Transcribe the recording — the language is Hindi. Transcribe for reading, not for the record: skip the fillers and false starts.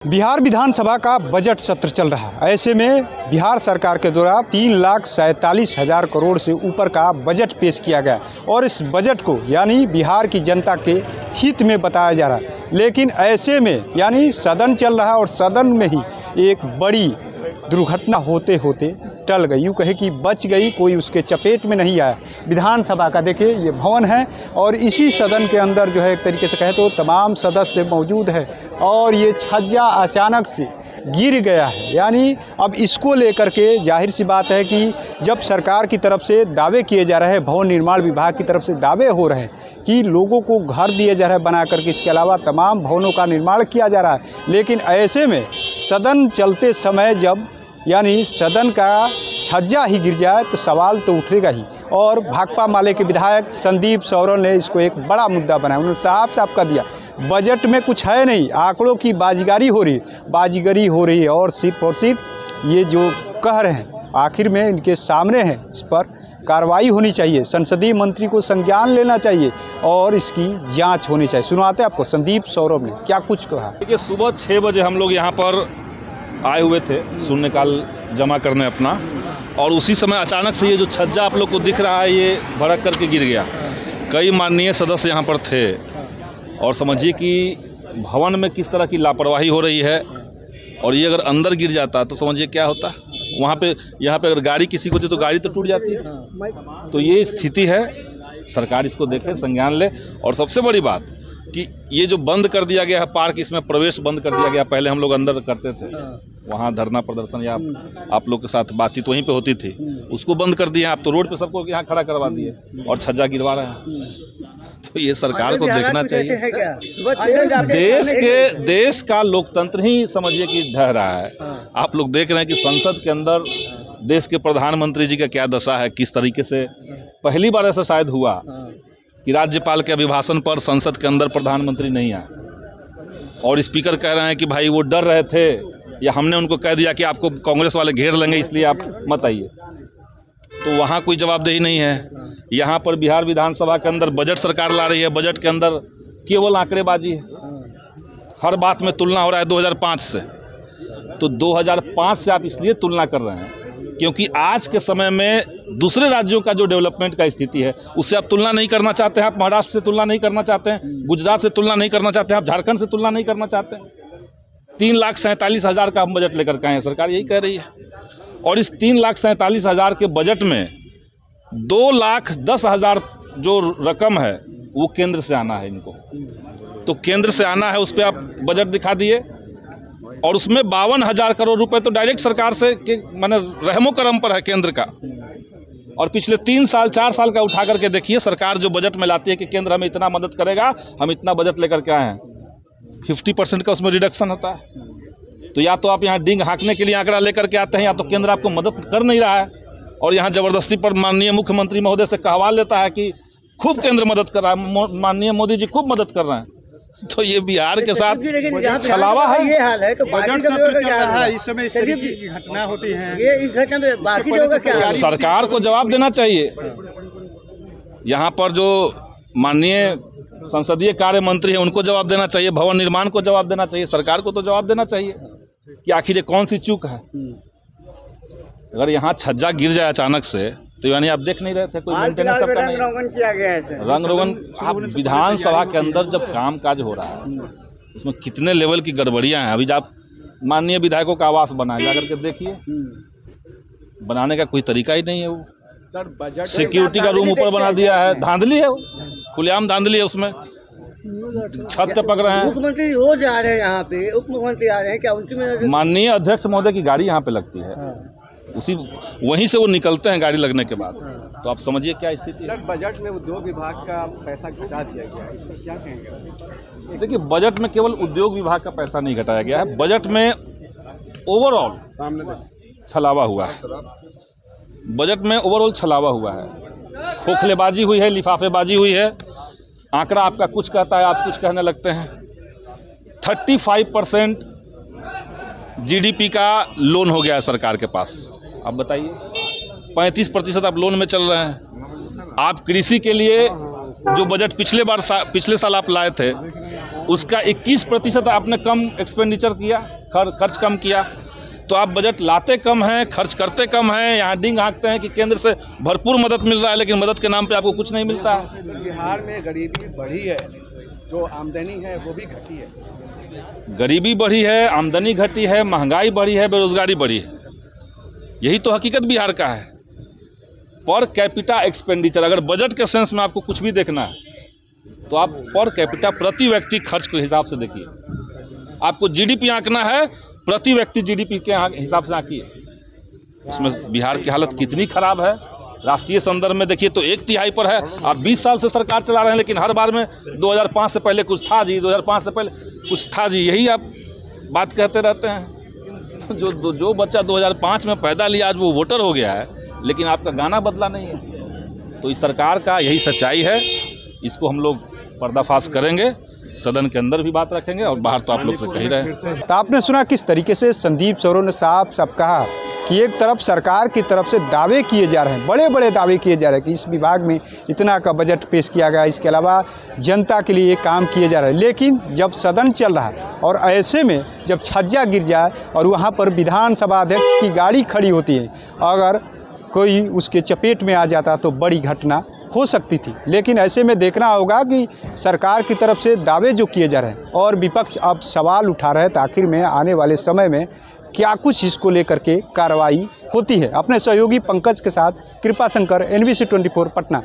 बिहार विधानसभा का बजट सत्र चल रहा है। ऐसे में बिहार सरकार के द्वारा 3,47,000 करोड़ से ऊपर का बजट पेश किया गया और इस बजट को यानी बिहार की जनता के हित में बताया जा रहा है। लेकिन ऐसे में यानी सदन चल रहा है और सदन में ही एक बड़ी दुर्घटना होते होते टल गई, यूँ कहे कि बच गई, कोई उसके चपेट में नहीं आया। विधानसभा का देखिए ये भवन है और इसी सदन के अंदर जो है एक तरीके से कहे तो तमाम सदस्य मौजूद है और ये छज्जा अचानक से गिर गया है। यानी अब इसको लेकर के जाहिर सी बात है कि जब सरकार की तरफ से दावे किए जा रहे हैं, भवन निर्माण विभाग की तरफ से दावे हो रहे हैं कि लोगों को घर दिए जा रहे हैं बना करके, इसके अलावा तमाम भवनों का निर्माण किया जा रहा है, लेकिन ऐसे में सदन चलते समय जब यानी सदन का छज्जा ही गिर जाए तो सवाल तो उठेगा ही। और भाकपा माले के विधायक संदीप सौरव ने इसको एक बड़ा मुद्दा बनाया। उन्होंने साफ साफ कर दिया बजट में कुछ है नहीं, आंकड़ों की बाजीगरी हो रही है और सिर्फ ये जो कह रहे हैं आखिर में इनके सामने है, इस पर कार्रवाई होनी चाहिए, संसदीय मंत्री को संज्ञान लेना चाहिए और इसकी जाँच होनी चाहिए। सुनाते हैं आपको संदीप सौरव ने क्या कुछ कहा। देखिए, सुबह 6 बजे हम लोग यहाँ पर आए हुए थे शून्यकाल जमा करने अपना, और उसी समय अचानक से ये जो छज्जा आप लोग को दिख रहा है ये भड़क करके गिर गया। कई माननीय सदस्य यहाँ पर थे और समझिए कि भवन में किस तरह की लापरवाही हो रही है, और ये अगर अंदर गिर जाता तो समझिए क्या होता। वहाँ पे यहाँ पे अगर गाड़ी किसी को होती तो गाड़ी तो टूट जाती है। तो ये स्थिति है, सरकार इसको देखे, संज्ञान ले। और सबसे बड़ी बात कि ये जो बंद कर दिया गया है पार्क, इसमें प्रवेश बंद कर दिया गया। पहले हम लोग अंदर करते थे, वहाँ धरना प्रदर्शन या आप लोग के साथ बातचीत वहीं पे होती थी, उसको बंद कर दिया। आप तो रोड पे सबको यहाँ खड़ा करवा दिए और छज्जा गिरवा रहे हैं। तो ये सरकार को देखना चाहिए। देश का लोकतंत्र ही समझिए कि ढह रहा है। आप लोग देख रहे हैं कि संसद के अंदर देश के प्रधानमंत्री जी का क्या दशा है, किस तरीके से पहली बार ऐसा शायद हुआ कि राज्यपाल के अभिभाषण पर संसद के अंदर प्रधानमंत्री नहीं आए और स्पीकर कह रहे हैं कि भाई वो डर रहे थे या हमने उनको कह दिया कि आपको कांग्रेस वाले घेर लेंगे इसलिए आप मत आइए। तो वहाँ कोई जवाबदेही नहीं है। यहाँ पर बिहार विधानसभा के अंदर बजट सरकार ला रही है, बजट के अंदर केवल आंकड़ेबाजी है। हर बात में तुलना हो रहा है 2005 से। तो 2005 से आप इसलिए तुलना कर रहे हैं क्योंकि आज के समय में दूसरे राज्यों का जो डेवलपमेंट का स्थिति है उससे आप तुलना नहीं करना चाहते हैं। आप महाराष्ट्र से तुलना नहीं करना चाहते हैं, गुजरात से तुलना नहीं करना चाहते हैं, आप झारखंड से तुलना नहीं करना चाहते हैं। 3,47,000 का हम बजट लेकर के आए हैं, सरकार यही कह रही है। और इस 3,47,000 के बजट में 2,10,000 जो रकम है वो केंद्र से आना है इनको। तो केंद्र से आना है, उस पर आप बजट दिखा दिए और उसमें 52,000 करोड़ रुपए तो डायरेक्ट सरकार से माने रहमो करम पर है केंद्र का। और पिछले 3 साल 4 साल का उठा करके देखिए सरकार जो बजट में लाती है कि केंद्र हमें इतना मदद करेगा, हम इतना बजट लेकर के आए हैं, 50% का उसमें रिडक्शन होता है। तो या तो आप यहाँ डिंग हाँकने के लिए आंकड़ा लेकर के आते हैं या तो केंद्र आपको मदद कर नहीं रहा है और यहाँ ज़बरदस्ती पर माननीय मुख्यमंत्री महोदय से कहवा लेता है कि खूब केंद्र मदद कर रहा है, माननीय मोदी जी खूब मदद कर रहे हैं। तो ये बिहार के साथ छलावा है। ये हाल है तो बजट सत्र चल रहा है, इस समय इस तरीके की घटना होती है, ये इस घटना में बाकी लोगों का क्या? सरकार को जवाब देना चाहिए। यहाँ पर जो माननीय संसदीय कार्य मंत्री हैं उनको जवाब देना चाहिए, भवन निर्माण को जवाब देना चाहिए, सरकार को तो जवाब देना चाहिए कि आखिर ये कौन सी चूक है। अगर यहाँ छज्जा गिर जाए अचानक से तो यानी आप देख नहीं रहे थे, कोई मेंटेनेंस सबका नहीं, रंग रोगन किया गया है। रंग रोगन आप विधानसभा के अंदर जब काम काज हो रहा है उसमें कितने लेवल की गड़बड़ियां हैं। अभी आप माननीय विधायकों का आवास बनाए जाकर के देखिए, बनाने का कोई तरीका ही नहीं है। वो सर बजट सिक्योरिटी का रूम ऊपर बना दिया है, धांधली है, वो खुलेआम धांधली है। उसमें छत टपक रहे हैं। मुख्यमंत्री रोज आ रहे हैं यहाँ पे, उप मुख्यमंत्री आ रहे हैं, क्या उनकी माननीय अध्यक्ष महोदय की गाड़ी यहाँ पे लगती है, उसी वहीं से वो निकलते हैं गाड़ी लगने के बाद। तो आप समझिए क्या स्थिति है। सर बजट में उद्योग विभाग का पैसा घटा दिया गया है, इसमें क्या कहेंगे? देखिए, बजट में केवल उद्योग विभाग का पैसा नहीं घटाया गया है, बजट में ओवरऑल छलावा हुआ है। बजट में ओवरऑल छलावा हुआ है, खोखलेबाजी हुई है, लिफाफेबाजी हुई है। आंकड़ा आपका कुछ कहता है, आप कुछ कहने लगते हैं। 35% जीडीपी का लोन हो गया है सरकार के पास। आप बताइए, 35% आप लोन में चल रहे हैं। आप कृषि के लिए जो बजट पिछले साल आप लाए थे उसका 21% आपने कम एक्सपेंडिचर किया, खर्च कम किया। तो आप बजट लाते कम हैं, खर्च करते कम हैं, यहाँ डिंग हाँकते हैं कि केंद्र से भरपूर मदद मिल रहा है, लेकिन मदद के नाम पे आपको कुछ नहीं मिलता है। बिहार में गरीबी बढ़ी है, जो आमदनी है वो भी घटी है। गरीबी बढ़ी है, आमदनी घटी है, महंगाई बढ़ी है, बेरोजगारी बढ़ी है। यही तो हकीकत बिहार का है। पर कैपिटा एक्सपेंडिचर, अगर बजट के सेंस में आपको कुछ भी देखना है तो आप पर कैपिटा, प्रति व्यक्ति खर्च के हिसाब से देखिए। आपको जीडीपी आंकना है, प्रति व्यक्ति जीडीपी के हिसाब से आंकिए। उसमें बिहार की हालत कितनी खराब है। राष्ट्रीय संदर्भ में देखिए तो 1/3 पर है। आप 20 साल से सरकार चला रहे हैं, लेकिन हर बार में 2005 से पहले कुछ था जी, 2005 से पहले कुछ था जी, यही आप बात कहते रहते हैं। जो बच्चा 2005 में पैदा लिया आज वो वोटर हो गया है, लेकिन आपका गाना बदला नहीं है। तो इस सरकार का यही सच्चाई है। इसको हम लोग पर्दाफाश करेंगे, सदन के अंदर भी बात रखेंगे और बाहर तो आप लोग से कह ही रहे हैं। तो आपने सुना किस तरीके से संदीप सरोन ने साफ कहा कि एक तरफ सरकार की तरफ से दावे किए जा रहे हैं, बड़े बड़े दावे किए जा रहे हैं कि इस विभाग में इतना का बजट पेश किया गया, इसके अलावा जनता के लिए काम किए जा रहे हैं। लेकिन जब सदन चल रहा है और ऐसे में जब छज्जा गिर जाए और वहाँ पर विधानसभा अध्यक्ष की गाड़ी खड़ी होती है, अगर कोई उसके चपेट में आ जाता तो बड़ी घटना हो सकती थी। लेकिन ऐसे में देखना होगा कि सरकार की तरफ से दावे जो किए जा रहे हैं और विपक्ष अब सवाल उठा रहे हैं, तो आखिर में आने वाले समय में क्या कुछ इसको लेकर के कार्रवाई होती है। अपने सहयोगी पंकज के साथ कृपा शंकर, NBC 24 पटना।